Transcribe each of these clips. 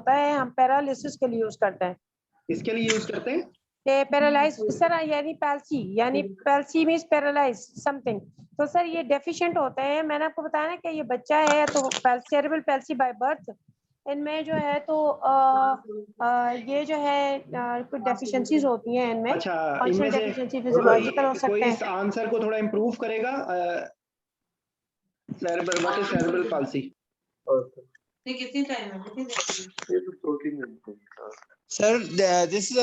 होता है, हम पैरालिसिस के लिए यूज करते हैं। इसके लिए यूज करते हैं पैरालाइज सर, यानी पैल्सी मीन्स पैरालाइज समथिंग। तो सर ये डेफिशिएंट होते हैं। मैंने आपको बताया ना कि ये बच्चा है तो सेरेब्रल पैल्सी बाय बर्थ, इनमें जो है तो ये जो है कुछ डेफिशिएंसीज होती हैं इनमें। अच्छा, फंक्शनल इनमें से डेफिशिएंसी फिजियोलॉजिकल हो कोई सकते इस हैं। आंसर को थोड़ा इम्प्रूव करेगा? Cerebral, what is cerebral palsy? कितनी टाइम है, कितनी ये तो 2-3 घंटे का। सर दिस इज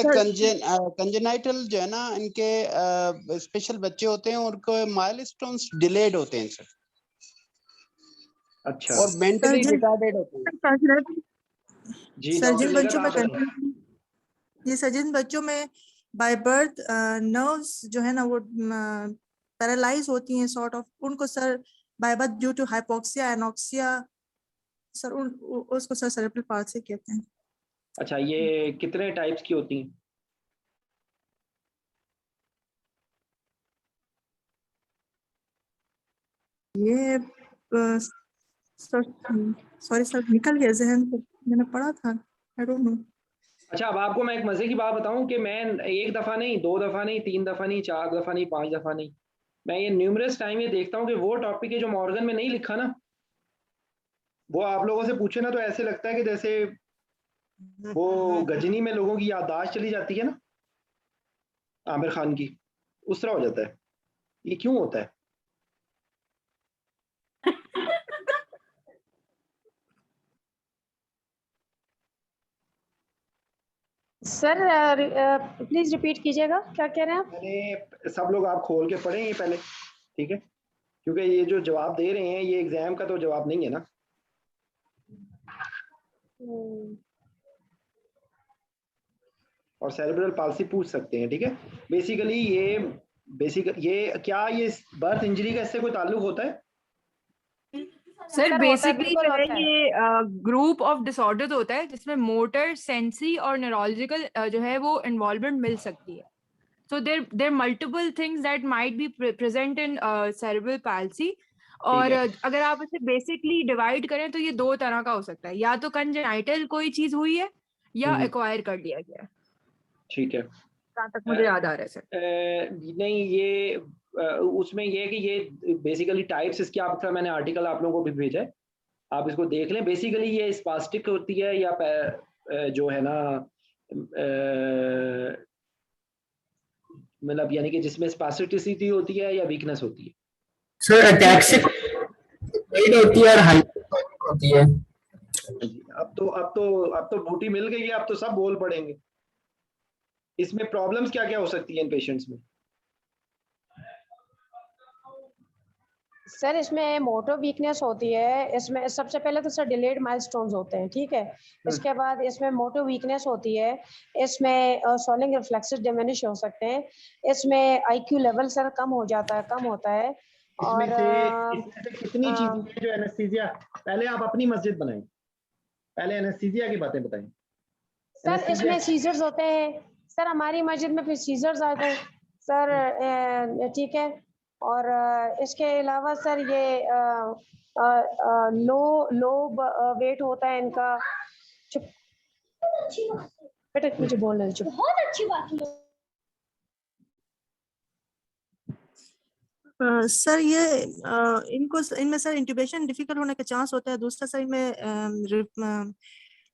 कंजेनाइटल जो है ना, इनके स्पेशल बच्चे होते हैं, उनको माइलस्टोन्स डिलेड होते हैं सर, अच्छा, और मेंटली रिटार्डेड होते हैं। जी सर डॉक्टर जिन लेगा बच्चों आप में बताएं। जी सर, जिन बच्चों में बाय बर्थ नर्व्स जो है ना वो पैरालाइज होती हैं सॉर्ट ऑफ, उनको sir by birth due to hypoxia anoxia sir उसको सर सेरेब्रल पाल्सी कहते हैं। अच्छा, ये कितने टाइप्स की होती हैं? ये सर सॉरी सर निकल गया जहन से, मैंने पढ़ा था, आई डोंट नो। अच्छा, अब आपको मैं एक मजे की बात बताऊं कि मैं एक दफा नहीं, 2 दफा नहीं, 3 दफा नहीं, 4 दफा नहीं, 5 दफा नहीं, मैं ये न्यूमरस टाइम ये देखता हूँ कि वो टॉपिक है जो मॉर्गन में नहीं लिखा ना, वो आप लोगों से पूछे ना तो ऐसे लगता है कि जैसे वो गजनी में लोगों की याददाश्त चली जाती है ना आमिर खान की, उस तरह हो जाता है। ये क्यों होता है? सर प्लीज रिपीट कीजिएगा, क्या कह रहे हैं आप? मैंने सब लोग आप खोल के पढ़ें ये पहले, ठीक है, क्योंकि ये जो जवाब दे रहे हैं ये एग्जाम का तो जवाब नहीं है ना। और सेरेब्रल पाल्सी पूछ सकते हैं, ठीक है। बेसिकली ये क्या ये बर्थ इंजरी का इससे कोई ताल्लुक होता है? सर बेसिकली बिल्कुल जो है होता है। ये ग्रुप ऑफ डिसऑर्डर्स होता है जिसमें मोटर, सेंसरी और न्यूरोलॉजिकल जो है वो इन्वॉल्वमेंट मिल सकती है। So there multiple things that might be present in cerebral palsy. और अगर आप इसे बेसिकली डिवाइड करें तो ये 2 तरह का हो सकता है, या तो कंजेनाइटल कोई चीज हुई है या एक्वायर कर लिया गया है। ठीक है, जहाँ तक मुझे याद आ रहा है सर। नहीं ये उसमें ये है कि ये बेसिकली टाइप्स इसकी आपका मैंने आर्टिकल आप लोगों को भी भेजा है, आप इसको देख लें। बेसिकली ये स्पास्टिक होती है या जो है ना मतलब यानी कि जिसमें स्पास्टिसिटी होती है या वीकनेस होती है। सर अटैक्सिक होती है और हाइपोटोनिक होती है। अब तो बूटी मिल गई है, अब तो सब बोल पड़ेंगे। इसमें प्रॉब्लम्स क्या क्या हो सकती है इन पेशेंट्स में? सर इसमें मोटर वीकनेस होती है, इसमें सबसे पहले तो सर डिलेड माइलस्टोन्स होते हैं, ठीक है। इसके बाद इसमें मोटर वीकनेस होती है, इसमें सॉलिंग रिफ्लेक्सेस डिमिनिश हो सकते हैं, इसमें आईक्यू लेवल सर कम होता है। इसमें से कितनी चीजें जो एनेस्थीसिया, पहले आप अपनी मस्जिद बनाएं, पहले एनेस्थीसिया की बातें बताएं। सर इसमें सीजर्स होते हैं सर, हमारी मस्जिद में फिर सीजर्स आते हैं सर, ठीक है। और इसके अलावा सर ये लो वेट होता है इनका। चुप बेटा, मुझे बोलने दो, चुप। बहुत अच्छी बात है सर ये इनमें सर इंट्यूबेशन डिफिकल्ट होने का चांस होता है। दूसरा सर इनमें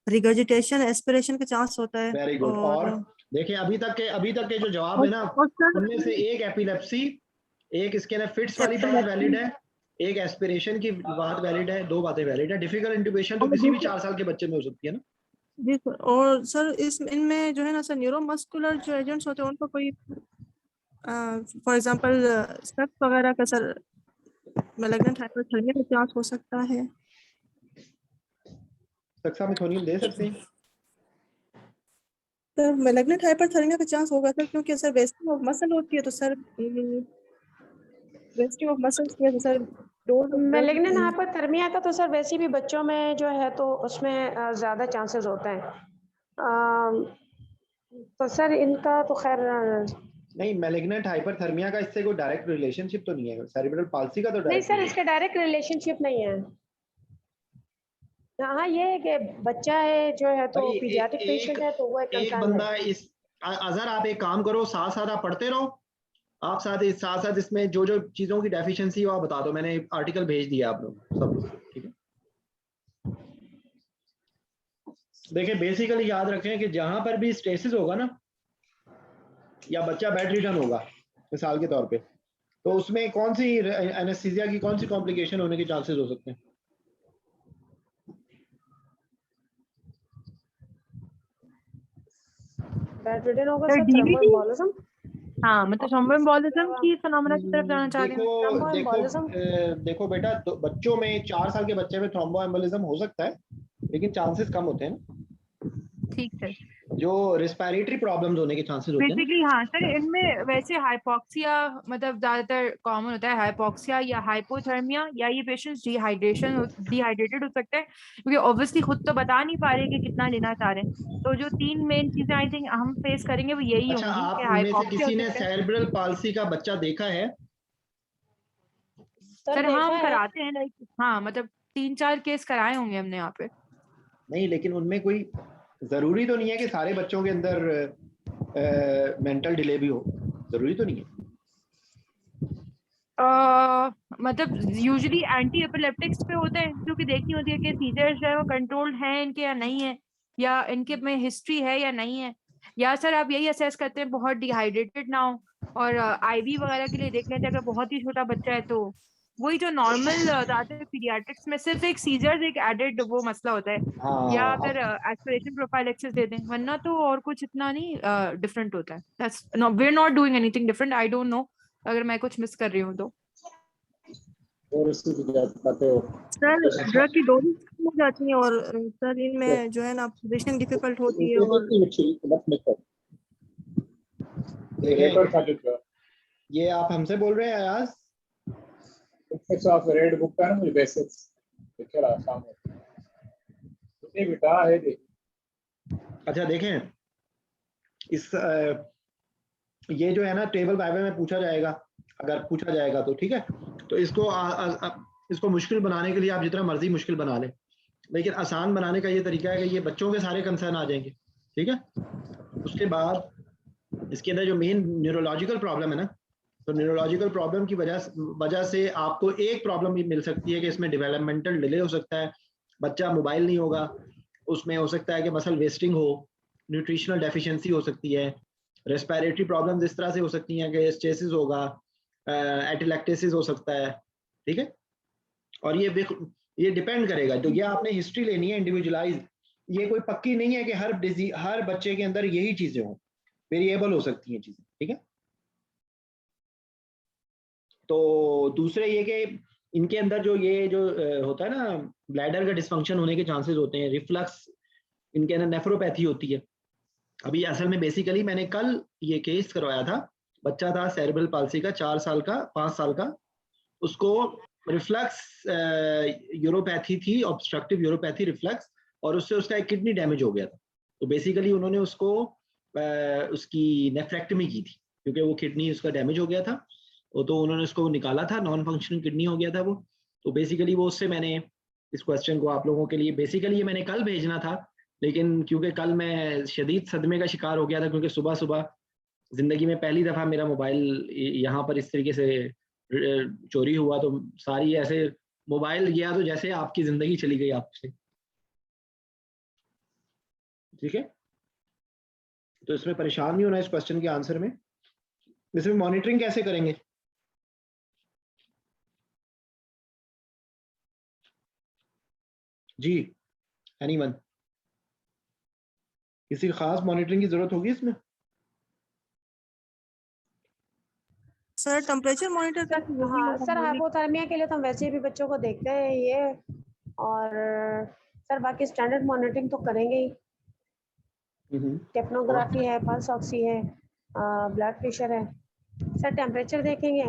रिगर्जिटेशन एस्पिरेशन का चांस होता है। Very good. और देखिए अभी तक के जो जवाब है ना, उनमें से एक एपिलेप्सी, एक इसके ना फिट्स वाली बात वैलिड है, एक एस्पिरेशन की बात वैलिड है, 2 बातें वैलिड है। डिफिकल्ट इंट्यूबेशन तो किसी भी 4 साल के बच्चे में हो सकती है ना। जी सर। और सर इनमें जो है ना सर न्यूरोमस्कुलर जो एजेंट्स होते हैं उनको कोई फॉर एग्जांपल स्ट्रेस वगैरह का सर मैलिग्नेंट हाइपरथर्मिया का चांस हो सकता है। सक्सामिथोनियम दे सकते हैं सर मैलिग्नेंट हाइपरथर्मिया का चांस होगा सर, क्योंकि सर वेस्टिंग ऑफ मसल होती है, तो सर वेस्टिंग ऑफ मसल्स की वजह से सर मैलिग्नेंट हाइपरथर्मिया का तो सर वैसे भी बच्चों में जो है तो उसमें ज़्यादा चांसेस होते हैं। तो सर इनका तो खैर नहीं, मैलिग्नेंट हाइपरथर्मिया का इससे कोई डायरेक्ट रिलेशनशिप तो नहीं है। सेरेब्रल पाल्सी का तो नहीं सर, इसका डायरेक्ट रिलेशनशिप नहीं है। हाँ ये है कि बच्चा है जो है तो भाई, पीडियाट्रिक पेशेंट है तो वो एक एक कंसर्न है। बंदा इस अजहर, आप एक काम करो, साथ साथ आप पढ़ते रहो, आप साथ साथ इसमें जो जो चीजों की डेफिशिएंसी हो आप बता दो, मैंने आर्टिकल भेज दिया आप लोग सब, ठीक है। देखिए बेसिकली याद रखें कि जहां पर भी स्टेसिस होगा ना, या बच्चा बेड रिटर्न होगा मिसाल के तौर पे, तो उसमें कौन सी एनेस्थीसिया की कौन सी कॉम्प्लिकेशन होने के चांसेस हो सकते हैं? बेड रिडन होगा सर सर, DVT, थ्रोम्बोएम्बोलिज्म। हाँ मतलब थ्रोम्बोएम्बोलिज्म की फिनोमेना की तरफ जाना चाह रहे हैं। देखो थ्रोम्बोएम्बोलिज्म देखो बेटा, तो बच्चों में 4 साल के बच्चे में थ्रोम्बोएम्बोलिज्म हो सकता है, लेकिन चांसेस कम होते हैं ना, ठीक सर। जो रेस्पिरेटरी प्रॉब्लम्स होने के चांसेस होते हैं ना। बेसिकली हाँ सर, इनमें वैसे हाइपोक्सिया मतलब ज्यादातर कॉमन होता है, हाइपोक्सिया या हाइपोथर्मिया, या ये पेशेंट्स डिहाइड्रेटेड हो सकते हैं, क्योंकि ऑब्वियसली खुद तो बता नहीं पा रहे कि कितना लेना चाह रहे हैं। तो जो 3 मेन चीजें आई थिंक हम फेस करेंगे वो यही अच्छा, होंगी आप कि में से हाइपोक्सिया हो किसी ने सकता है। सेरेब्रल पाल्सी का बच्चा देखा है? सर हाँ देखा हम है। कराते हैं, लाइक हाँ मतलब 3-4 केस कराए होंगे हमने यहाँ पे। नहीं, लेकिन उनमें कोई जरूरी तो नहीं है कि सारे बच्चों के अंदर मेंटल डिले भी हो, जरूरी तो नहीं है। मतलब यूजुअली एंटी एपिलेप्टिक्स पे होते हैं, क्योंकि देखनी होती है कि सीजर्स जो है वो कंट्रोल्ड हैं इनके या नहीं है, या इनके में हिस्ट्री है या नहीं है, या सर आप यही असेस करते हैं बहुत डिहाइड्रेटेड ना हो, और आईवी वगैरह के लिए देख लेते हैं अगर बहुत ही छोटा बच्चा है तो वही जो नॉर्मल ज्यादातर पीडियाट्रिक्स में सिर्फ एक सीजर्स एक एडेड वो मसला होता है, या हाँ, फिर एस्पिरेशन प्रोफाइलेक्सिस दे दें, वरना तो और कुछ इतना नहीं डिफरेंट होता है। That's no, we are not doing anything different. I don't know अगर मैं कुछ मिस कर रही हूँ तो। और इससे बताते हो सर ड्रग की डोजेज कम हो जाती है और सर इनमें जो है ना पोजीशनिंग डिफिकल्ट होती है और देखें, ये आप हमसे बोल रहे हैं अयाज? रेड बुक का ना मुझे बेसिक्स देखे रहा सामने बेटा है दे। अच्छा देखें, इस ये जो है ना टेबल वाइवा में पूछा जाएगा, अगर पूछा जाएगा तो ठीक है, तो इसको मुश्किल बनाने के लिए आप जितना मर्जी मुश्किल बना लें, लेकिन आसान बनाने का ये तरीका है कि ये बच्चों के सारे कंसर्न आ जाएंगे, ठीक है। उसके बाद इसके अंदर जो मेन न्यूरोलॉजिकल प्रॉब्लम है ना, तो न्यूरोलॉजिकल प्रॉब्लम की वजह से आपको एक प्रॉब्लम भी मिल सकती है कि इसमें डेवलपमेंटल डिले हो सकता है, बच्चा मोबाइल नहीं होगा, उसमें हो सकता है कि मसल वेस्टिंग हो, न्यूट्रिशनल डेफिशिएंसी हो सकती है, रेस्पिरेटरी प्रॉब्लम्स इस तरह से हो सकती हैं कि स्टेसिस होगा, एटिलैक्टेसिस हो सकता है, ठीक है। और ये डिपेंड करेगा, तो ये आपने हिस्ट्री लेनी है इंडिविजुअलाइज, ये कोई पक्की नहीं है कि हर बच्चे के अंदर यही चीजें हों, वेरिएबल हो सकती हैं चीजें, ठीक है। तो दूसरे ये कि इनके अंदर जो होता है ना, ब्लैडर का डिसफंक्शन होने के चांसेस होते हैं, रिफ्लक्स, इनके अंदर नेफ्रोपैथी होती है। अभी असल में बेसिकली मैंने कल ये केस करवाया था, बच्चा था सेरेब्रल पाल्सी का, 4 साल का, 5 साल का, उसको रिफ्लक्स यूरोपैथी थी, ऑब्स्ट्रक्टिव यूरोपैथी रिफ्लक्स, और उससे उसका एक किडनी डैमेज हो गया था। तो बेसिकली उन्होंने उसको उसकी नेफ्रेक्टमी की थी, क्योंकि वो किडनी उसका डैमेज हो गया था, तो उन्होंने उसको निकाला था, नॉन फंक्शनल किडनी हो गया था वो। तो बेसिकली वो उससे मैंने इस क्वेश्चन को आप लोगों के लिए बेसिकली ये मैंने कल भेजना था, लेकिन क्योंकि कल मैं शदीद सदमे का शिकार हो गया था, क्योंकि सुबह सुबह जिंदगी में पहली दफा मेरा मोबाइल यहाँ पर इस तरीके से चोरी हुआ, तो सारी ऐसे मोबाइल गया तो जैसे आपकी जिंदगी चली गई आपसे, ठीक है। तो इसमें परेशान नहीं होना इस क्वेश्चन के आंसर में। इसमें मॉनिटरिंग कैसे करेंगे? जी, एनीवन, किसी खास मॉनिटरिंग की जरूरत होगी इसमें? सर टेम्परेचर मॉनिटर करके हाँ सर, हाइपोथर्मिया के लिए तो हम वैसे भी बच्चों को देखते हैं ये, और सर बाकी स्टैंडर्ड मॉनिटरिंग तो करेंगे ही, टेक्नोग्राफी है, पल्स ऑक्सी है, ब्लड प्रेशर है, सर टेम्परेचर देखेंगे।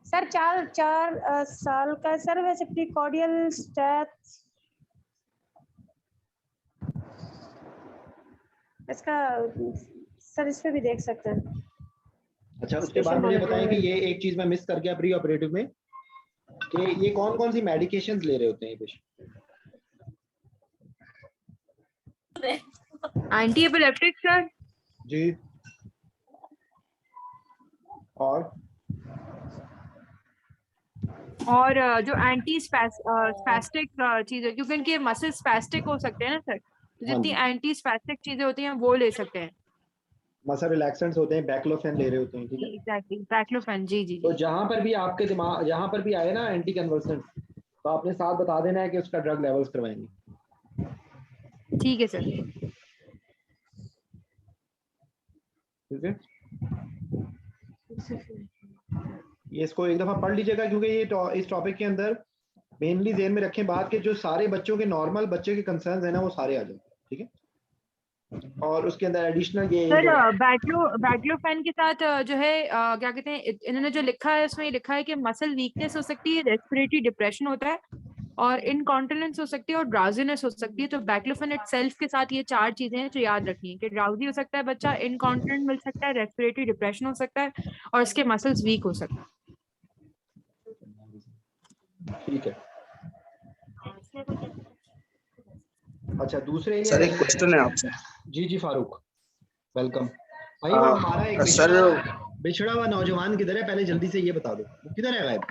सर 4 साल का सर, वैसे प्रीकॉर्डियल स्टैट इसका सर इस पे भी देख सकते हैं। अच्छा, उसके बाद मुझे बताएं कि ये एक चीज मैं मिस कर गया प्री ऑपरेटिव में, कि ये कौन कौन सी मेडिकेशंस ले रहे होते हैं ये पेशेंट? एंटी एपिलेप्टिक सर, जी, और जो एंटी स्पैस्टिक चीजें, क्योंकि इनके मसल स्पैस्टिक हो सकते हैं ना सर, तो जितनी एंटी स्पैस्टिक चीजें होती हैं वो ले सकते हैं। मसल रिलैक्सेंट्स होते हैं, बैक्लोफेन ले रहे होते हैं, ठीक है। एग्जैक्टली, बैक्लोफेन, जी जी तो जी। जहां पर भी आपके दिमाग, जहां पर भी आए ना एंटी कन्वर्सेंट, तो आपने साथ बता देना है कि उसका ड्रग लेवल्स करवाएंगे। ठीक है सर। ठीक है, ये इसको एक दफा पढ़ लीजिएगा, क्योंकि ये इस टॉपिक के अंदर मेनली ध्यान में रखें बात के जो सारे बच्चों के नॉर्मल बच्चे के कंसर्न्स है ना वो सारे आ जाते हैं, ठीक है। और उसके अंदर एडिशनल ये सर बैक्लोफेन के साथ जो है क्या कहते हैं, इन्होंने जो लिखा है उसमें ये लिखा है कि मसल वीकनेस हो सकती है, रेस्पिरेटरी डिप्रेशन होता है, और इनकॉन्टिनेंस हो सकती है, और ड्राउजीनेस हो सकती है। तो बैक्लोफेन इटसेल्फ के साथ ये 4 चीजें हैं जो याद रखनी है कि ड्राउजी हो सकता है बच्चा, इनकॉन्टिनेंट मिल सकता है, रेस्पिरेटरी डिप्रेशन हो सकता है, और इसके मसल्स वीक हो सकते हैं। ठीक है। अच्छा, दूसरे ये सर एक क्वेश्चन है आपसे। जी जी फारूक, वेलकम भाई। वो हमारा एक सर बिछड़ा हुआ नौजवान किधर है, पहले जल्दी से ये बता दो, वो किधर है गायब?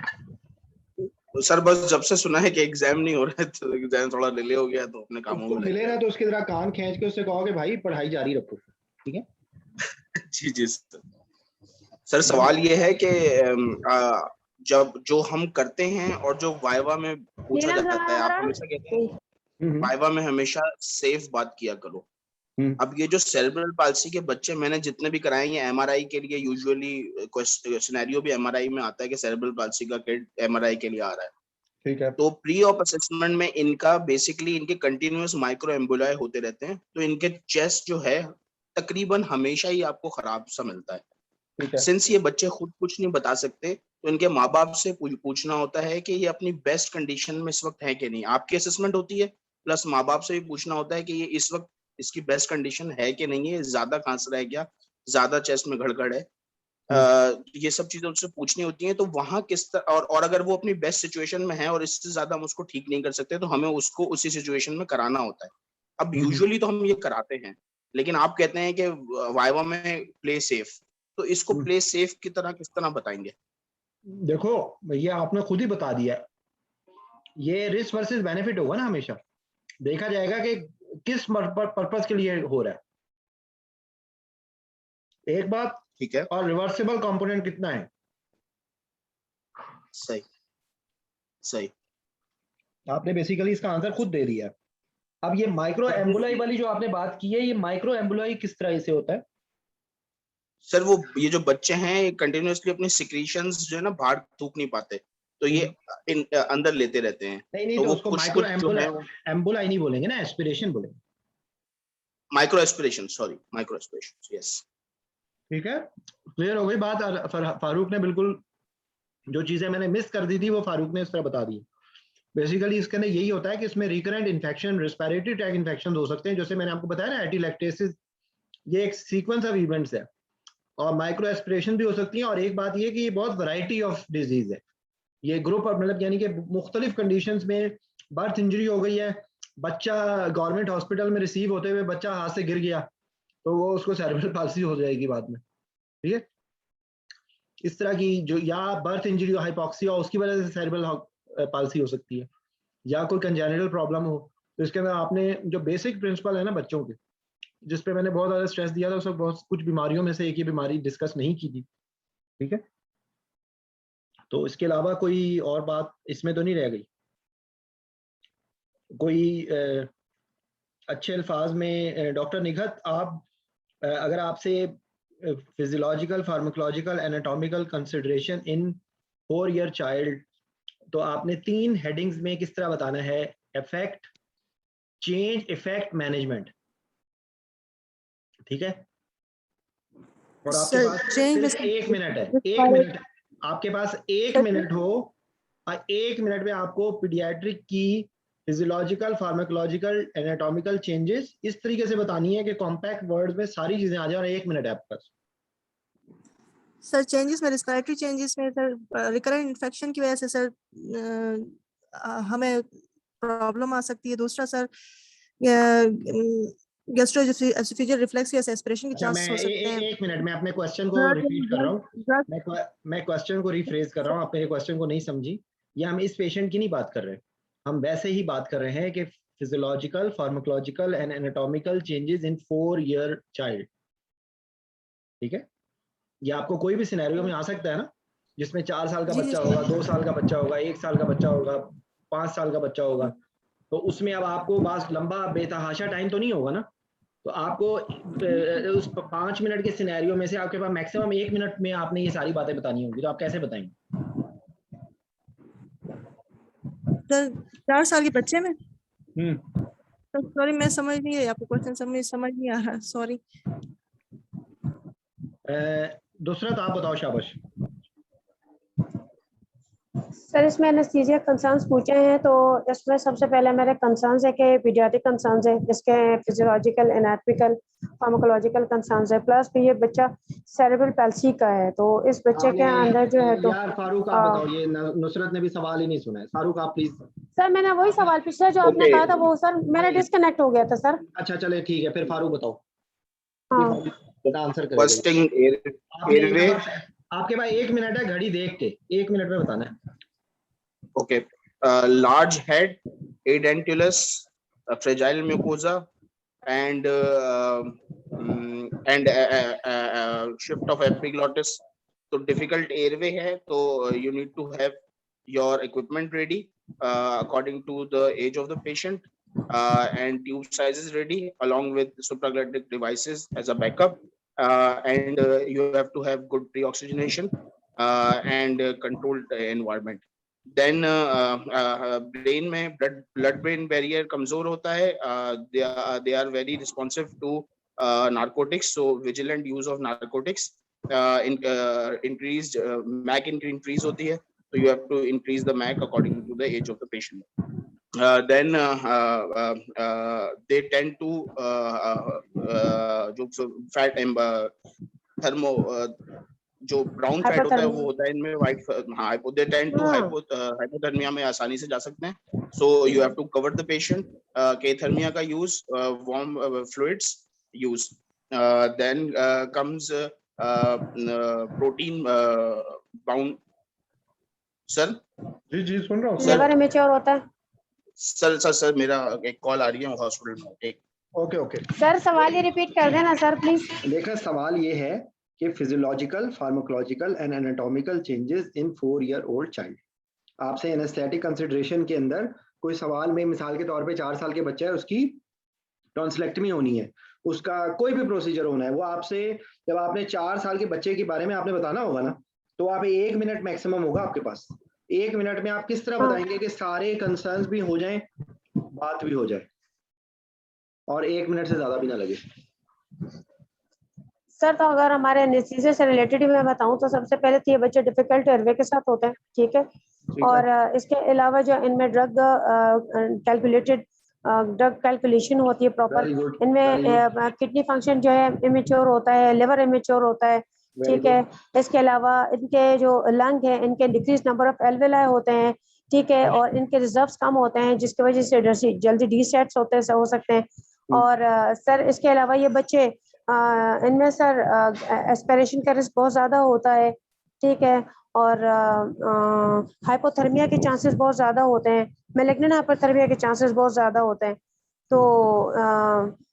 सर बस जब से सुना है कि एग्जाम नहीं हो रहा है तो एग्जाम थोड़ा डिले हो गया तो अपने कामों में मिले ना, तो उसके जरा कान खींच के उससे कहो कि भाई पढ़ाई जारी रखो, ठीक है। जी जी सर सवाल ये है कि जब जो हम करते हैं और जो वाइवा में पूछा जाता है, आप हमेशा कहते हैं वाइवा में हमेशा सेफ बात किया करो। अब ये जो सेरेब्रल पाल्सी के बच्चे मैंने जितने भी कराए हैं, एमआरआई के लिए यूजुअली सिनेरियो भी एमआरआई में आता है कि सेरेब्रल पाल्सी का किड एमआरआई के लिए आ रहा है, ठीक है। तो प्री ऑप असेसमेंट में इनका बेसिकली इनके कंटिन्यूअस माइक्रो एम्बुलाई होते रहते हैं, तो इनके चेस्ट जो है तकरीबन हमेशा ही आपको खराब सा मिलता है। सिंस ये बच्चे खुद कुछ नहीं बता सकते, तो इनके माँ बाप से पूछना होता है कि ये अपनी बेस्ट कंडीशन में इस वक्त है कि नहीं। आपकी असेसमेंट होती है, प्लस माँ बाप से भी पूछना होता है कि ये इस वक्त इसकी बेस्ट कंडीशन है कि नहीं है, ज्यादा खांस रहा है क्या, ज्यादा चेस्ट में गड़गड़ है, ये सब चीजें उससे पूछनी होती हैं। तो वहां किस तरह और अगर वो अपनी बेस्ट सिचुएशन में है और इससे ज्यादा हम उसको ठीक नहीं कर सकते, तो हमें उसको उसी सिचुएशन में कराना होता है। अब यूजुअली तो हम ये कराते हैं, लेकिन आप कहते हैं कि वाइवा में प्ले सेफ, तो इसको प्ले सेफ की तरह किस तरह बताएंगे? देखो भैया, आपने खुद ही बता दिया, ये रिस्क वर्सेस बेनिफिट होगा ना, हमेशा देखा जाएगा कि किस पर्पस के लिए हो रहा है, एक बात, ठीक है। और रिवर्सिबल कंपोनेंट कितना है। सही सही, आपने बेसिकली इसका आंसर खुद दे दिया। अब ये माइक्रो एम्बुलाई वाली जो आपने बात की है, ये माइक्रो एम्बुलाई किस तरह से होता है? सर वो ये जो बच्चे हैं कंटिन्यूअसली अपनी सिक्रीशंस जो है ना बाहर थूक नहीं पाते, तो ये अंदर लेते रहते हैं। नहीं तो तो वो उसको कुछ माइक्रो जो है एम्बुलाई नहीं बोलेंगे ना, एस्पिरेशन बोलेंगे। Micro aspiration, sorry micro aspiration, yes. ठीक है, क्लियर हो गई बात। फारूक ने बिल्कुल जो चीजें मैंने मिस कर दी थी वो फारूक ने इस तरह बता दी। बेसिकली इसके अंदर यही होता है कि इसमें recurrent infection, respiratory tract infection हो सकते हैं, जैसे मैंने आपको बताया ना एटीलैक्टेसिस, ये एक सीक्वेंस ऑफ इवेंट्स है, और माइक्रो एस्पिरेशन भी हो सकती है। और एक बात ये कि ये बहुत वैरायटी ऑफ डिजीज है, ये ग्रुप मतलब यानी कि मुख्तलिफ कंडीशंस में बर्थ इंजरी हो गई है, बच्चा गवर्नमेंट हॉस्पिटल में रिसीव होते हुए बच्चा हाथ से गिर गया, तो वो उसको सेरेब्रल पाल्सी हो जाएगी बाद में, ठीक है। इस तरह की जो या बर्थ इंजरी हाइपोक्सिया उसकी वजह से सेरेब्रल पाल्सी हो सकती है, या कोई कंजेनिटल प्रॉब्लम हो। तो इसके अंदर आपने जो बेसिक प्रिंसिपल है ना बच्चों के, जिस पे मैंने बहुत ज्यादा स्ट्रेस दिया था, उसमें बहुत कुछ बीमारियों में से एक ही बीमारी डिस्कस नहीं की थी, ठीक है। तो इसके अलावा कोई और बात इसमें तो नहीं रह गई? कोई अच्छे अल्फाज में डॉक्टर निघत, आप अगर आपसे physiological, pharmacological, anatomical consideration in 4-year child, तो आपने 3 हेडिंग्स में किस तरह बताना है, इफेक्ट, चेंज, इफेक्ट, मैनेजमेंट, ठीक है। और आपके पास सिर्फ 1 मिनट है, 1 मिनट आपके पास 1 मिनट हो, और 1 मिनट में आपको पीडियाट्रिक की फिजियोलॉजिकल, फार्माकोलॉजिकल, एनाटॉमिकल चेंजेस इस तरीके से बतानी है कि कॉम्पैक्ट वर्ड्स में सारी चीजें आ जाए, और 1 मिनट है आपके पास। सर चेंजेस में, रिस्पिरेटरी चेंजेस में सर, रिकरेंट इन्फेक्शन की वजह से सर हमें प्रॉब्लम आ सकती है। दूसरा सर गैस्ट्रोएसोफेजियल रिफ्लेक्स की एस्पिरेशन के अच्छा, चांसेस हो सकते हैं। एक मिनट, मैं अपने क्वेश्चन को रिपीट कर रहा हूँ, मैं क्वेश्चन को रिफ्रेज कर रहा हूँ, आप मेरे क्वेश्चन को नहीं समझी। ये हम इस पेशेंट की नहीं बात कर रहे, हम वैसे ही बात कर रहे हैं कि physiological, pharmacological and anatomical changes in 4-year child. ठीक है, ये आपको कोई भी सिनेरियो में आ सकता है ना, जिसमें 4 साल का बच्चा होगा, 2 साल का बच्चा होगा, 1 साल का बच्चा होगा, 5 साल का बच्चा होगा, तो उसमें अब आपको बस लंबा बेतहाशा टाइम तो नहीं होगा ना, तो आपको उस 5 मिनट के सिनेरियो में से आपके पास मैक्सिमम 1 मिनट में आपने ये सारी बातें बतानी होंगी, तो आप कैसे बताएंगे? सर 4 साल के बच्चे में सॉरी मैं समझ नहीं रही, आपको क्वेश्चन समझ नहीं आ रहा, सॉरी। दूसरा तो आप बताओ, शाबाश। सर इसमें एनेस्थीसिया कंसर्न्स पूछे हैं, तो इसमें सबसे पहले मेरे कंसर्न्स है कि पीडियाट्रिक कंसर्न्स है, इसके फिजियोलॉजिकल, एनाटॉमिकल, फार्माकोलॉजिकल कंसर्न्स है, प्लस भी ये बच्चा सेरेब्रल पैल्सी का है, तो इस बच्चे के अंदर जो है तो यार फारूक आप बताओ, ये नुसरत ने भी सवाल ही नहीं सुना है। फारूक आप प्लीज। सर मैंने वही सवाल पिछला जो आपने कहा था वो सर मेरा डिस्कनेक्ट हो गया था सर। अच्छा चले ठीक है, फिर फारूक बताओ। हाँ आंसर Bursting airway. आपके पास 1 मिनट है, घड़ी देख के 1 मिनट में बताना है। Okay. Large head, edentulous, fragile mucosa, and shift of epiglottis. तो difficult airway है, तो you need to have your equipment ready according to the age of the patient, and tube sizes ready along with supraglottic devices as a backup, and you have to have good pre-oxygenation and controlled environment. Then brain में blood brain barrier कमजोर होता है, they are very responsive to narcotics, so vigilant use of narcotics, increased MAC increase होती है, so you have to increase the MAC according to the age of the patient. Then they tend to जो fat thermo जो brown fat होता है वो होता है इनमें white, they tend to hypothermia में आसानी से जा सकते हैं, so you have to cover the patient, केथर्मिया का use, warm fluids use, then comes protein bound. Sir जी सुन रहा हूँ। लिवर इमेच्योर होता है सर मेरा एक कॉल आ रही है हॉस्पिटल में, एक ओके सर सवाल ये रिपीट कर देना सर प्लीज। देखा, सवाल ये है कि physiological, pharmacological and anatomical changes in 4-year-old child. आपसे एनेस्थेटिक कंसिडरेशन के अंदर कोई सवाल में मिसाल के तौर पे 4 साल के बच्चा है, उसकी टॉन्सिलेक्टमी होनी है, उसका कोई भी प्रोसीजर होना है, वो आपसे जब आपने 4 साल के बच्चे के बारे में आपने बताना होगा ना, तो आप 1 मिनट मैक्सिमम होगा आपके पास। 1 मिनट में आप किस तरह बताएंगे कि सारे कंसर्न्स भी हो जाएं, बात भी हो जाए, और 1 मिनट से ज्यादा भी ना लगे। सर तो अगर हमारे एनेस्थीसिया से रिलेटेड मैं बताऊं तो सबसे पहले तो ये बच्चे डिफिकल्ट एयरवे के साथ होते हैं, ठीक है, और इसके अलावा जो इनमें ड्रग कैलकुलेशन होती है प्रॉपर, इनमें किडनी फंक्शन जो है इमेच्योर होता है, लिवर इमेच्योर होता है, ठीक है, इसके अलावा इनके जो लंग है इनके डिक्रीज नंबर ऑफ एल्वेलाई होते हैं, ठीक है, और इनके रिजर्व्स कम होते हैं जिसकी वजह से जल्दी डीसेट्स हो सकते हैं, और सर इसके अलावा ये बच्चे इनमें सर एस्पिरेशन का रिस्क बहुत ज्यादा होता है, ठीक है, और हाइपोथर्मिया के चांसेस बहुत ज्यादा होते हैं, मैलिग्नेंट हाइपोथर्मिया के चांसेस बहुत ज्यादा होते हैं, तो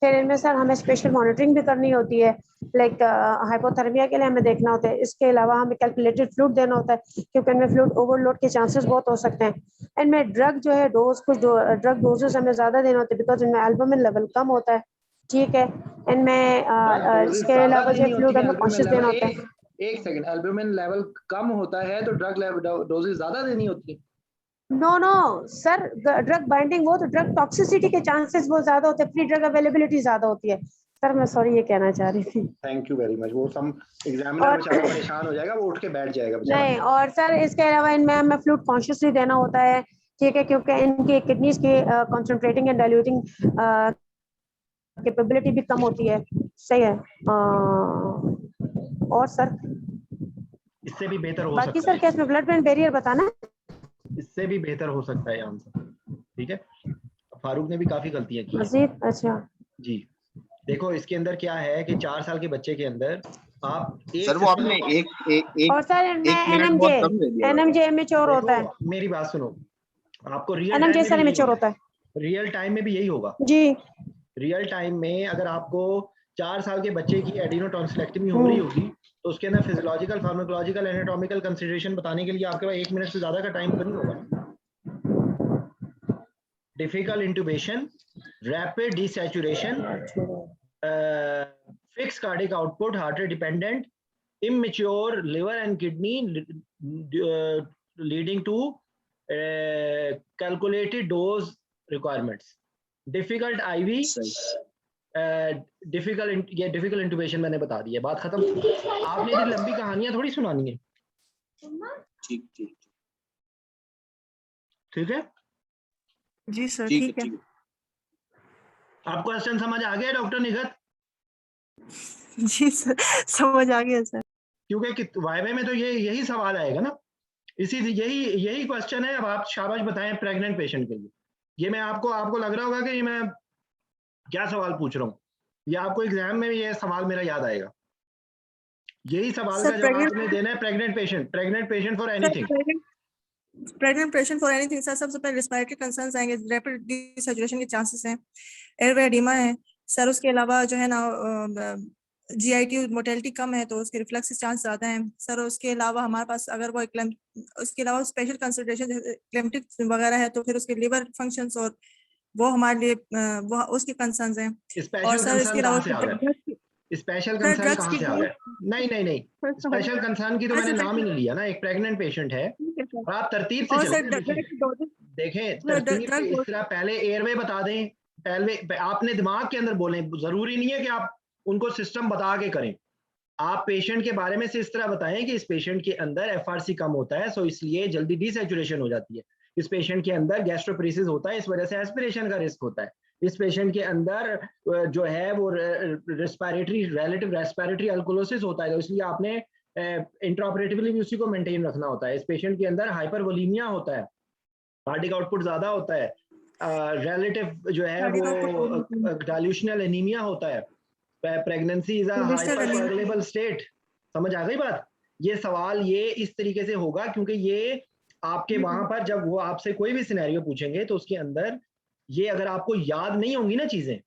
फिर इनमें सर हमें स्पेशल मॉनिटरिंग भी करनी होती है, लाइक हाइपोथर्मिया के लिए हमें देखना होता है, इसके अलावा हमें कैलकुलेटेड फ्लूइड देना होता है क्योंकि इनमें फ्लूइड ओवरलोड के चांसेस बहुत हो सकते हैं, इनमें ड्रग जो है कुछ ड्रग डोजेस हमें ज्यादा देना होता है बिकॉज इनमें एल्बुमिन लेवल कम होता है, ठीक है, इनमें इसके अलावा जो फ्लूइड हमें कॉन्शियस देना होता है। एक सेकंड, एल्बुमिन लेवल कम होता है तो ड्रग डोजेस ज्यादा देनी होती है? नो सर, ड्रग बाइंडिंग वो तो ड्रग टॉक्सिसिटी के चांसेस बहुत ज्यादा होते हैं, फ्री ड्रग अवेलेबिलिटी ज्यादा होती है, सर मैं सॉरी ये कहना चाह रही थी। Thank you very much. वो सम एग्जामिनर बेचारा परेशान हो जाएगा, वो उठ के बैठ जाएगा बेचारा। नहीं, और सर इसके अलावा इनमें हमें फ्लूइड कॉन्शियसली देना होता है, ठीक है, क्योंकि इनकी किडनीज की कंसंट्रेटिंग एंड डाइल्यूटिंग कैपेबिलिटी भी कम होती है, सही है, और सर इससे भी बेहतर हो बाकी सकता सर क्या इसमें ब्लड ब्रेन बैरियर बताना है? इससे भी बेहतर हो सकता है आंसर। ठीक है, फारूक ने भी काफी गलतियां की हैं। मजीद अच्छा जी देखो इसके अंदर क्या है कि 4 साल के बच्चे के अंदर आप एक सर वो आपने एक और सर एक मैं मिनट बहुत कम दे दिया। एनएमजे इमेच्योर होता है, देखो मेरी बात सुनो, आपको रियल एनएमजे टाइम सर में भी इमेच्योर होता है रियल टाइम में भी यही होगा। जी। रियल टाइम में अगर आपको 4 साल के बच्चे की एडिनोटॉन्सिलेक्टमी हो रही होगी तो उसके अंदर फिजियोलॉजिकल, फार्माकोलॉजिकल, एनाटॉमिकल कंसीडरेशन बताने के लिए आपके पास 1 मिनट से ज्यादा का टाइम तो नहीं होगा ना। Difficult intubation, rapid desaturation, fix cardiac output, heart rate dependent, immature liver and kidney leading to calculated dose requirements, difficult IV, difficult इंटुबेशन मैंने बता दिया, बात खत्म। आपने इतनी लंबी कहानियां थोड़ी सुनानी है। ठीक ठीक ठीक है जी सर ठीक ठीक है। आपको क्वेश्चन समझ आ गया डॉक्टर निगत? जी सर समझ आ गया सर। क्योंकि वाइवे में तो यही सवाल आएगा ना, यही क्वेश्चन है। अब आप शाबाश बताएं प्रेग्नेंट पेशेंट के लिए। ये मैं आपको लग रहा होगा कि ये मैं क्या सवाल पूछ रहा हूँ, ये आपको एग्जाम में ये सवाल मेरा याद आएगा। यही सवाल का जवाब आपने देना है। Pregnant patient for anything. Pregnant patient for anything sir, सबसे पहले रेस्पिरेटरी कंसर्न्स आएंगे, रैपिड डिसैचुरेशन के चांसेस हैं, एयरवे एडिमा है सर। उसके अलावा जो है ना जीआईटी मोटेलिटी कम है तो उसके रिफ्लक्स चांस ज्यादा हैं सर। उसके अलावा हमारे पास अगर वो उसके अलावा स्पेशल कंसिडरेशन क्लेम्टिक वगैरह है तो फिर उसके लिवर फंक्शंस और वो हमारे लिए वो उसके कंसर्न्स हैं। और सर इसके अलावा स्पेशल कंसर्न कहाँ से आ गया? नहीं स्पेशल कंसर्न की तो मैंने नाम ही नहीं लिया ना। एक प्रेग्नेंट पेशेंट है और आप तरतीब से चलें। देखें तरतीब से इस तरह पहले एयरवे बता दें, पहले आपने दिमाग के अंदर बोलें। जरूरी नहीं है कि आप उनको सिस्टम बता के करें। आप पेशेंट के बारे में से इस तरह बताएं कि इस पेशेंट के अंदर एफआरसी कम होता है सो इसलिए जल्दी डिसैचुरेशन हो जाती है। इस पेशेंट के अंदर गैस्ट्रोपरेसिस होता है, इस वजह से एस्पिरेशन का रिस्क होता है। इस पेशेंट के अंदर जो है वो रिलेटिव रेस्पिरेटरी अल्कोलोसिस होता है, तो इसलिए आपने इंट्राऑपरेटिवली भी उसी को मेंटेन रखना होता है। इस पेशेंट के अंदर हाइपरवोलीमिया होता है, कार्डिक आउटपुट ज्यादा होता है, रिलेटिव जो है वो डाइल्यूशनल एनीमिया होता है, प्रेगनेंसी इज अ हाइपरकोएगुलेबल स्टेट। समझ आ गई बात? ये सवाल ये इस तरीके से होगा क्योंकि ये आपके वहां पर जब वो आपसे कोई भी सिनेरियो पूछेंगे तो उसके अंदर ये अगर आपको याद नहीं होंगी ना चीजें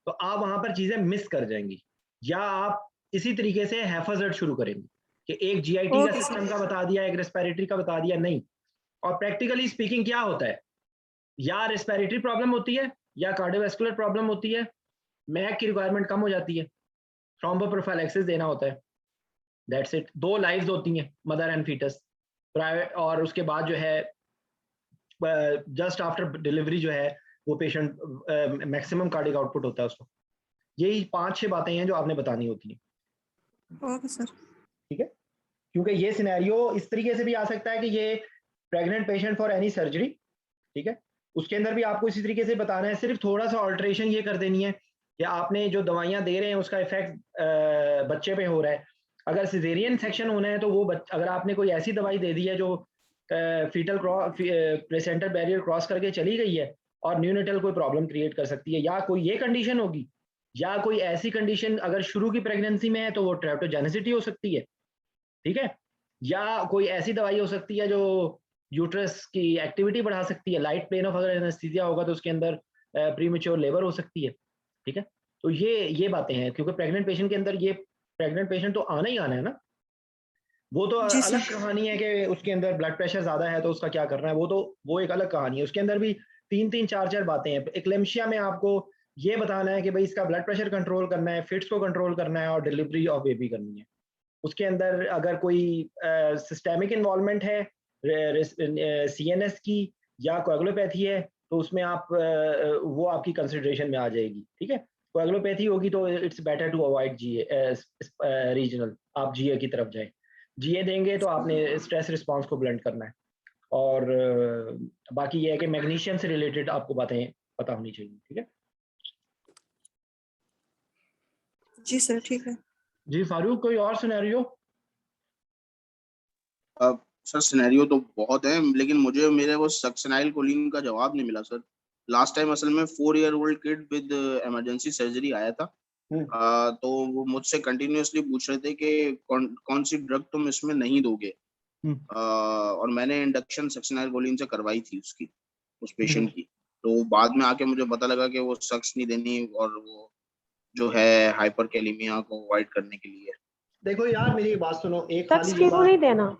तो आप वहां पर चीजें मिस कर जाएंगी, या आप इसी तरीके से हैफाजर्ड शुरू करेंगे कि एक जीआईटी का सिस्टम का बता दिया, एक रेस्पिरेटरी का बता दिया। नहीं, और प्रैक्टिकली स्पीकिंग क्या होता है, या रेस्पिरेटरी प्रॉब्लम होती है या कार्डियोवैस्कुलर प्रॉब्लम होती है, मैक की रिक्वायरमेंट कम हो जाती है, थ्रोम्बोप्रोफाइलैक्सिस देना होता है, दैट्स इट। 2 लाइव्स होती हैं, मदर एंड फीटस, प्राइवेट, और उसके बाद जो है जस्ट आफ्टर डिलीवरी जो है वो पेशेंट मैक्सिमम कार्डिक आउटपुट होता है उसको। यही 5-6 बातें हैं जो आपने बतानी होती हैं। ओके सर ठीक है, क्योंकि ये सिनेरियो इस तरीके से भी आ सकता है कि ये pregnant patient for any surgery, ठीक है, उसके अंदर भी आपको इसी तरीके से बताना है। सिर्फ थोड़ा सा ऑल्ट्रेशन ये कर देनी है कि आपने जो दवाइयां दे रहे हैं उसका इफेक्ट बच्चे पे हो रहा है। अगर सिजेरियन सेक्शन होना है तो वो अगर आपने कोई ऐसी दवाई दे दी है जो फीटल प्लेसेंटा बैरियर क्रॉस करके चली गई है और न्यूनेटल कोई प्रॉब्लम क्रिएट कर सकती है, या कोई ये कंडीशन होगी, या कोई ऐसी कंडीशन अगर शुरू की प्रेगनेंसी में है तो वो ट्रेप्टोजेनेसिटी हो सकती है, ठीक है, या कोई ऐसी दवाई हो सकती है जो यूट्रस की एक्टिविटी बढ़ा सकती है। लाइट प्लेन ऑफ अगर एनेस्थीसिया होगा तो उसके अंदर प्रीमेच्योर लेबर हो सकती है, ठीक है। तो ये बातें हैं, क्योंकि प्रेग्नेंट पेशेंट के अंदर ये प्रेग्नेंट पेशेंट तो आना ही आना है ना। वो तो अलग कहानी है कि उसके अंदर ब्लड प्रेशर ज्यादा है तो उसका क्या करना है, वो एक अलग कहानी है। उसके अंदर भी 3-3, 4-4 बातें हैं। एक्लेम्शिया में आपको ये बताना है कि भाई इसका ब्लड प्रेशर कंट्रोल करना है, फिट्स को कंट्रोल करना है और डिलीवरी ऑफ बेबी करनी है। उसके अंदर अगर कोई सिस्टेमिक इन्वॉल्वमेंट है सीएनएस की या कोएगुलोपैथी है तो उसमें आप वो आपकी कंसिडरेशन में आ जाएगी, ठीक है। कोएगुलोपैथी होगी तो it's better to avoid GA regional, आप जीए की तरफ जाएं। जीए देंगे तो आपने स्ट्रेस रिस्पांस को ब्लेंड करना है। और बाकी ये है कि मैग्नीशियम से रिलेटेड आपको बातें पता होनी चाहिए, ठीक है जी सर। ठीक है जी। फारूक कोई और सिनेरियो? सर सिनेरियो तो बहुत है, लेकिन मुझे मेरे वो सक्सेनाइल कोलिन का जवाब नहीं मिला सर। लास्ट टाइम असल में 4 year old kid with emergency surgery आया था, तो वो मुझसे कंटिन्यूअसली पूछ रहे थे कि कौन सी ड्रग तुम इसमें नहीं दोगे, और मैंने इंडक्शन सक्सेनाइल कोलिन से करवाई थी उसकी, उस पेशेंट की। तो बाद में आके मुझे पता लगा कि वो सक्स नहीं देनी, और वो जो है हाइपरकैलेमिया को अवॉइड करने के लिए। देखो यार मेरी एक बात सुनो, एक सक्स खाली ये क्यों नहीं देना?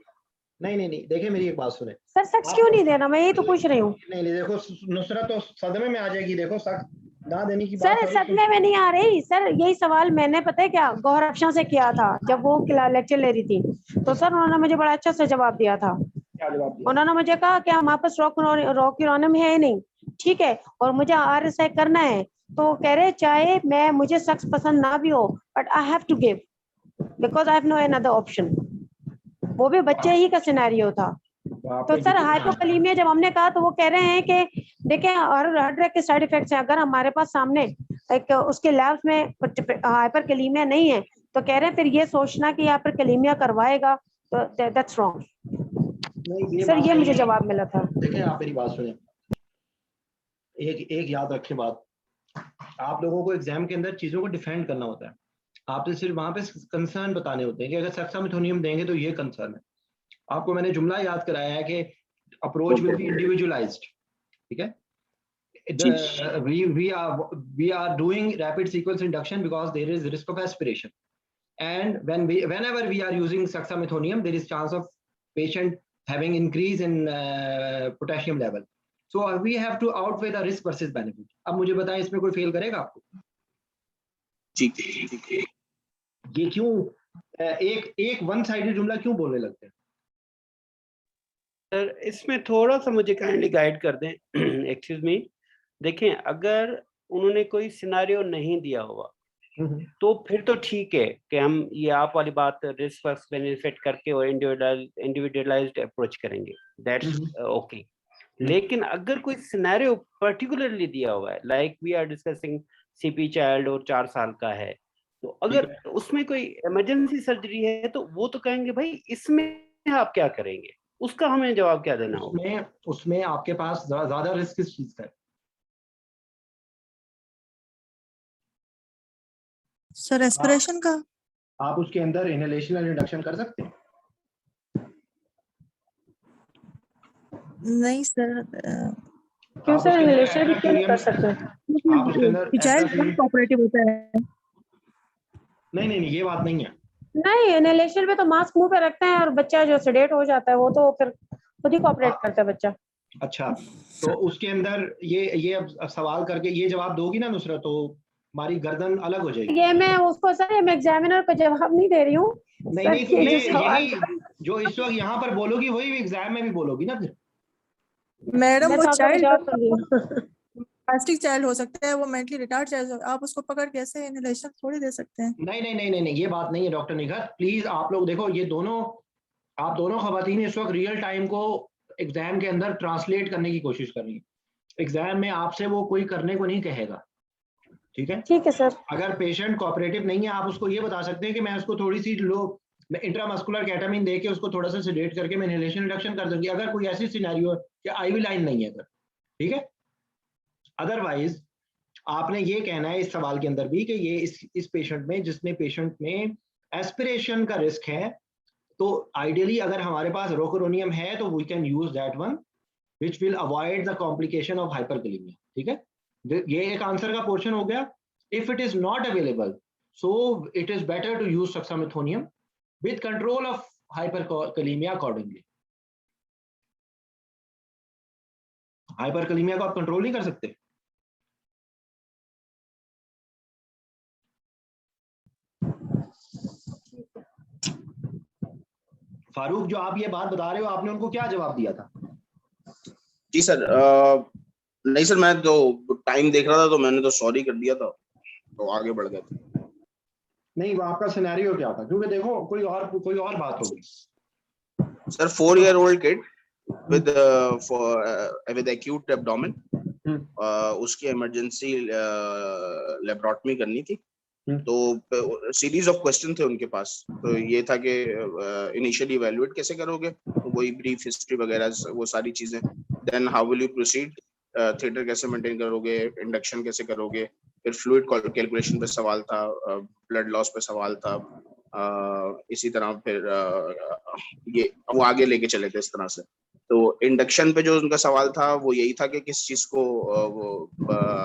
नहीं देखिए मेरी एक बात सुने सर, सक्स क्यों नहीं देना? मैं यही तो पूछ रही हूँ। नहीं देखो नुसरत तो सदमे में आ जाएगी, देखो सक्स ना देने की सर सदमे में नहीं आ रही सर, यही सवाल मैंने पता है क्या गौहर अफशां से किया था जब वो लेक्चर ले रही थी, तो सर उन्होंने मुझे बड़ा अच्छा से जवाब दिया था। क्या जवाब दिया? उन्होंने मुझे कहा कि हमारे पास रोक्यूरानिम है नहीं, ठीक है, और मुझे RSI करना है, तो कह रहे चाहे मैं मुझे सक्स पसंद ना भी हो, but I have to give because I have no another option. वो भी बच्चे ही का सिनेरियो था। तो सर हाइपोकैलेमिया जब हमने कहा तो वो कह रहे हैं कि देखिए हर ड्रग के साइड इफेक्ट्स हैं, अगर हमारे पास सामने एक उसके लैब्स में हाइपरकैलेमिया नहीं है तो कह रहे हैं फिर ये सोचना कि हाइपरकैलेमिया करवाएगा तो दैट्स रॉन्ग। सर ये मुझे जवाब मिला था। देखिए आप मेरी बात सुने, एक याद रखें बात, आप लोगों को एग्जाम के अंदर चीजों को डिफेंड करना होता है, आपसे सिर्फ वहां पे कंसर्न बताने होते हैं कि अगर सक्सामेथोनियम देंगे तो ये कंसर्न है। आपको मैंने जुमला याद कराया है कि अप्रोच विल बी इंडिविजुअलाइज्ड, ठीक है। we are doing rapid sequence induction because there is risk of aspiration, and whenever we are using सक्सामेथोनियम there is chance of patient having increase in potassium level, so we have to outweigh the risk versus benefit। अब मुझे बताएं इसमें कोई fail करेगा आपको? ठीक है। ये क्यों एक वन साइडेड जुमला क्यों बोलने लगते हैं? सर इसमें थोड़ा सा मुझे काइंडली गाइड कर दें। एक्सक्यूज मी, देखें अगर उन्होंने कोई सिनारियो नहीं दिया हुआ तो फिर तो ठीक है कि हम ये आप वाली बात रिस्क वर्सेस बेनिफिट करके और इंडिविजुअलाइज्ड अप्रोच करेंगे, दैट्स ओके। लेकिन अगर कोई सिनेरियो पर्टिकुलरली दिया हुआ है, like we are discussing CP child और 4 साल का है, तो अगर उसमें कोई इमरजेंसी सर्जरी है तो वो तो कहेंगे भाई इसमें आप क्या करेंगे, उसका हमें जवाब क्या देना होगा? उसमें आपके पास ज्यादा रिस्क किस चीज का है? सर रेस्पिरेशन का। आप उसके अंदर इनहेलेशन और इंडक्शन कर सकते हैं? नहीं सर, क्यों सर इनहेलेशन भी क्यों नहीं कर सकते? आप उसके अंदर चाइल्ड कोऑपरेटिव होता है। नहीं ये बात नहीं है। नहीं, इनहेलेशन में तो मास्क मुंह पे रखते हैं और बच्चा जो सेडेट हो जाता है वो तो फिर खुद ही कोऑपरेट करता है बच्चा। अच्छा, तो उसके अंदर ये अब सवाल करके ये जवाब दोगी ना नुसरत, तो हमारी गर्दन अलग हो जाएगी। ये मैं उसको सर मैं एग्जामिनर को जवाब नहीं दे रही हूँ। नहीं तो यही जो इस वक्त यहाँ पर बोलोगी वही एग्जाम में भी बोलोगी ना फिर। मैडम वो चाइल्ड प्लास्टिक चाइल्ड हो सकता है, वो मेंटली रिटार्ड चाइल्ड, आप उसको पकड़ कैसे इनहेलेशन थोड़ी दे सकते हैं। नहीं ये बात नहीं है डॉक्टर निगहत, प्लीज आप लोग देखो, ये आप दोनों खवातीन इस वक्त रियल टाइम को एग्जाम के अंदर ट्रांसलेट करने की कोशिश कर रही है। एग्जाम में आपसे वो कोई करने को नहीं कहेगा, ठीक है सर। अगर पेशेंट कोऑपरेटिव नहीं है आप उसको ये बता सकते हैं कि मैं उसको थोड़ी सी इंट्रामस्कुलर केटामिन दे के उसको थोड़ा सा सेडेट करके मैं इनहेलेशन रिडक्शन कर दूंगी, अगर कोई ऐसी सिनेरियो है कि आईवी लाइन नहीं है, ठीक है। अदरवाइज आपने ये कहना है इस सवाल के अंदर भी कि ये इस पेशेंट में, जिसमें पेशेंट में एस्पिरेशन का रिस्क है, तो आइडियली अगर हमारे पास रोकोरोनियम है तो we can use that one which will avoid the complication of hyperkalaemia, ठीक है। ये एक आंसर का पोर्शन हो गया। If it is not available so it is better to use suxamethonium with control of hyperkalaemia accordingly. Hyperkalaemia को आप control नहीं कर सकते। फारूक, जो आप ये बात बता रहे हो, आपने उनको क्या जवाब दिया था? जी सर, नहीं सर, मैं तो टाइम देख रहा था तो मैंने तो सॉरी कर दिया था, तो आगे बढ़ गए थे। नहीं, वो आपका सिनेरियो क्या था? क्योंकि देखो कोई और बात होगी। Sir 4 year old kid with acute abdomen, उसकी इमरजेंसी लेप्रोटमी करनी थी, तो सीरीज ऑफ क्वेश्चन थे उनके पास। तो ये था कि इनिशियली इवैल्यूएट कैसे करोगे, तो वही ब्रीफ हिस्ट्री वगैरह वो सारी चीजें। Then how will you proceed, theatre कैसे मेंटेन करोगे, इंडक्शन कैसे करोगे, फिर फ्लूइड कैलकुलेशन पे सवाल था, ब्लड लॉस पे सवाल था, इसी तरह फिर ये वो आगे लेके चले थे इस तरह से। तो इंडक्शन पे जो उनका सवाल था वो यही था कि किस चीज को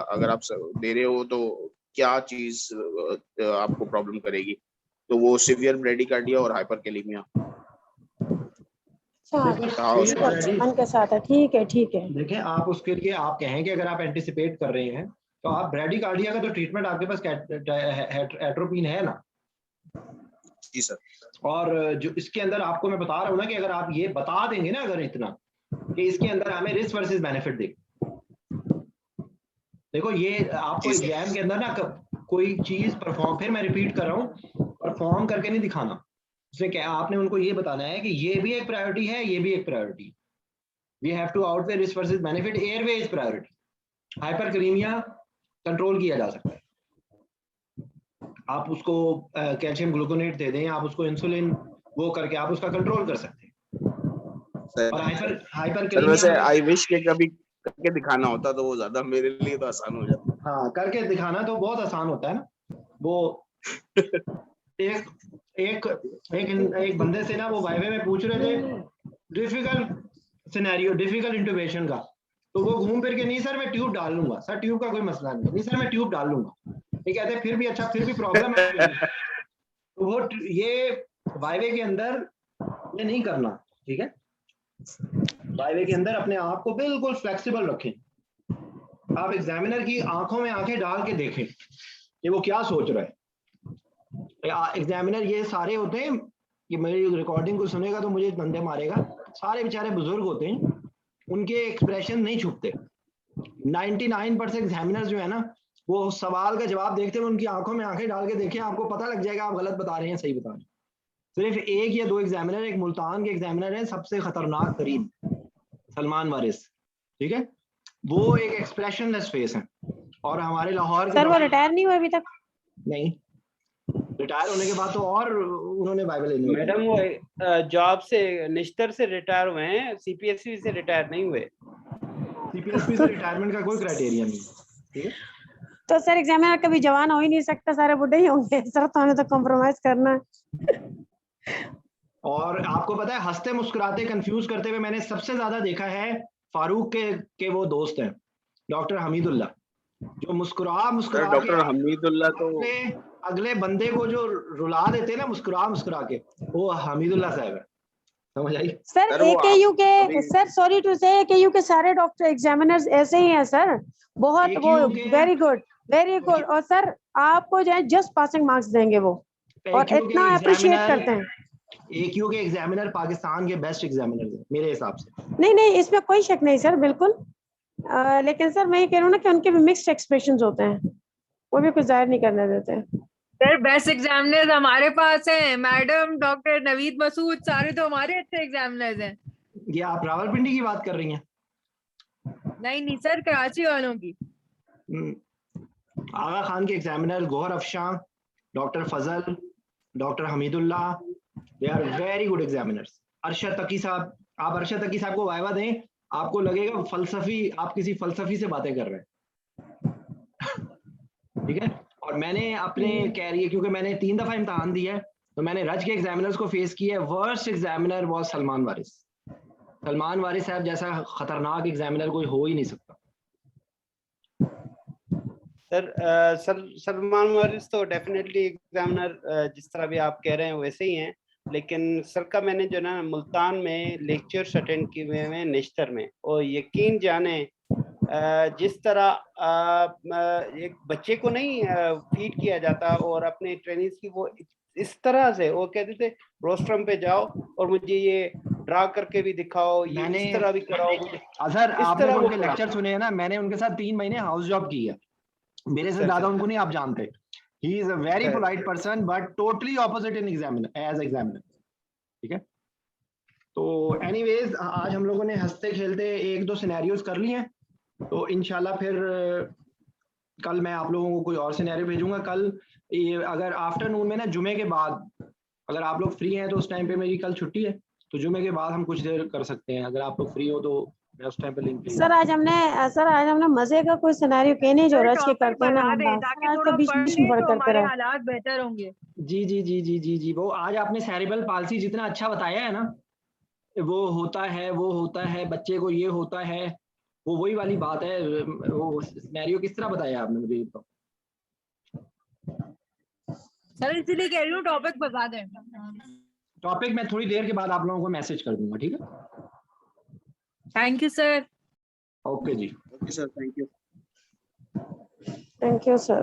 अगर आप दे रहे हो तो क्या चीज आपको प्रॉब्लम करेगी, तो वो सिवियर ब्रेडिकार्डिया और हाइपरकैलेमिया मन के साथ है। ठीक है ठीक है। देखें आप उसके लिए आप कहें कि अगर आप एंटिसिपेट कर रहे हैं तो आप ब्रेडिकार्डिया का तो ट्रीटमेंट आपके पास एट्रोपिन है ना। जी सर। और जो इसके अंदर आपको मैं बता रहा हूँ ना कि अगर आप ये बता देंगे ना अगर इतना कि इसके अंदर हमें रिस्क वर्सेस बेनिफिट देखो ये आपको एग्जाम के अंदर ना कोई चीज परफॉर्म, फिर मैं रिपीट कर रहा हूँ, परफॉर्म करके नहीं दिखाना। उसमें क्या आपने उनको ये बताना है कि ये भी एक प्रायोरिटी है, ये भी एक priority. We have to outweigh risk versus benefit, airway is priority. Hyperkalaemia control किया जा सकता है, आप उसको कैल्शियम ग्लूकोनेट दे दें, आप उसको इंसुलिन वो करके आप उसका कंट्रोल कर सकते हैं। और हाइपरकैलेमिया वैसे आई विश के कभी करके दिखाना होता तो वो ज्यादा मेरे लिए तो आसान हो जाता। हाँ करके दिखाना तो बहुत आसान होता है ना। वो एक बंदे से ना वो वाइवे में पूछ रहे थे डिफिकल्ट सिनेरियो, डिफिकल्ट इंटुबेशन का, तो वो घूम फिर के नहीं सर मैं ट्यूब डाल लूंगा, सर ट्यूब का कोई मसला नहीं सर मैं ट्यूब डाल लूंगा। ये कहते हैं फिर भी अच्छा, फिर भी प्रॉब्लम है। तो वो ये वाइवे के अंदर ये नहीं करना, ठीक है। वाइवे के अंदर अपने आप को बिल्कुल फ्लेक्सिबल रखें। आप एग्जामिनर की आंखों में आंखें डाल के देखें कि वो क्या सोच रहा है। एग्जामिनर ये सारे होते हैं, ये मेरी रिकॉर्डिंग को सुनेगा तो मुझे डंडे मारेगा, सारे बेचारे बुजुर्ग होते हैं, उनके एक्सप्रेशन नहीं छुपते। 99% एग्जामिनर्स जो है ना वो सवाल का जवाब देखते हुए उनकी आंखों में आंखें डाल के देखें, आपको पता लग जाएगा आप गलत बता रहे हैं सही बता रहे हैं। सिर्फ एक या दो एग्जामिनर, एक मुल्तान के एग्जामिनर है सबसे खतरनाक तरीन, सलमान वारिस, ठीक है, वो एक एक्सप्रेशनलेस फेस है। और हमारे लाहौर के सर वो रिटायर नहीं हुए अभी तक? नहीं, रिटायर होने के बाद तो और उन्होंने बाइबल लेनी। मैडम वो जॉब से निश्तर से रिटायर हुए हैं, सीपीएससी से रिटायर नहीं हुए। सीपीएससी से रिटायरमेंट का कोई क्राइटेरिया नहीं, ठीक है। तो सर एग्जामिनर कभी जवान हो ही नहीं सकता, सारे बुढ़े ही होंगे सर, तो हमें तो कॉम्प्रोमाइज करना है। और आपको पता है हंसते मुस्कुराते कंफ्यूज करते हुए मैंने सबसे ज्यादा देखा है फारूक के वो दोस्त हैं डॉक्टर हमीदुल्ला, जो मुस्कुरा डॉक्टर हमीदुल्ला तो अगले बंदे को जो रुला देते हैं ना मुस्कुरा के, वो हमीदुल्ला साहब है, समझ आई। सर एकेयू के सर सॉरी टू से एकेयू के सारे डॉक्टर एग्जामिनर्स ऐसे ही हैं सर, बहुत वो वेरी गुड और सर आपको जो है जस्ट पासिंग मार्क्स देंगे वो, और इतना अप्रिशिएट करते हैं। एकेयू के एग्जामिनर पाकिस्तान के बेस्ट एग्जामिनर हैं मेरे हिसाब से। नहीं इसमें कोई शक नहीं सर, बिल्कुल। लेकिन सर मैं ये कह रहा हूँ ना कि उनके भी मिक्स्ड एक्सप्रेशंस होते हैं, वो भी कुछ जाहिर नहीं करने देते हैं। सर बेस्ट एग्जामिनर्स हमारे पास हैं, मैडम डॉक्टर नवीद मसूद, सारे तो हमारे अच्छे एग्जामिनर्स हैं। ये आप रावलपिंडी की बात कर रही हैं? नहीं सर कराची वालों की। आगा खान के examiner Gauhar Afshan, doctor Fazal, doctor Hamidullah, they are very good examiners. Arshad Taqi साहब, आप अरशद तकी साहब को वाइवा दें, आपको लगेगा फलसफी, आप किसी फलसफी से बातें कर रहे हैं, ठीक है। और मैंने अपने कैरियर, क्योंकि मैंने 3 दफा इम्तिहान दिया है, तो मैंने रज के एग्जामिनर्स को फेस किया है। वर्स्ट एग्जामिनर वाज सलमान वारिस। सलमान वारिस साहब जैसा खतरनाक एग्जामिनर कोई हो ही नहीं सकता। सर सलमान वारिस तो डेफिनेटली एग्जामिनर जिस तरह भी आप कह रहे हैं वैसे ही हैं, लेकिन सर का मैंने जो ना मुल्तान में लेक्चर्स अटेंड किए हुए हैं निश्तर में, और यकीन जाने जिस तरह एक बच्चे को नहीं फीड किया जाता और अपने ट्रेनिंग्स की वो इस तरह से वो कहते थे रोस्ट्रम पे जाओ और मुझे ये ड्रा करके भी दिखाओ, ये इस तरह भी कराओ। सर आपने उनके लेक्चर सुने हैं ना, मैंने उनके साथ 3 महीने हाउस जॉब की है, मेरे से ज्यादा उनको नहीं आप जानते। He is a very polite person but totally opposite in examiner as examiner, ठीक है। तो एनीवेज आज हम लोगों ने हंसते खेलते 1-2 सिनेरियोज कर लिए हैं, तो इंशाल्लाह फिर कल मैं आप लोगों को कोई और सिनेरियो भेजूंगा। कल ये अगर आफ्टरनून में ना जुमे के बाद अगर आप लोग फ्री हैं तो उस टाइम पे मेरी कल छुट्टी है, तो जुमे के बाद हम कुछ देर कर सकते हैं। अगर आप लोग फ्री हो तो मैं उस टाइम पे लिंक भेज सर आज हमने मजे का कोई सिनेरियो के नहीं जो रच के करते हैं ना हम बात। ताकि आज थोड़ा तो बीच पढ़ बीच में लें बढ़ तो करते हमारे रहे। हालात बेहतर होंगे। जी जी जी जी जी जी वो आज आपने सेरेब्रल पाल्सी जितना अच्छा बताया है ना, वो होता है वो होता है बच्चे को ये होता है, वो वही वाली बात है। वो सिनेरियो किस तरह बताया आपने मुझे तो। सर इसलिए कह रही हूँ टॉपिक बता दें। टॉपिक मैं थोड़ी देर के बाद आप लोगों को मैसेज कर दूंगा, ठीक है? Thank you sir. Okay ji. Okay sir, thank you. Thank you sir.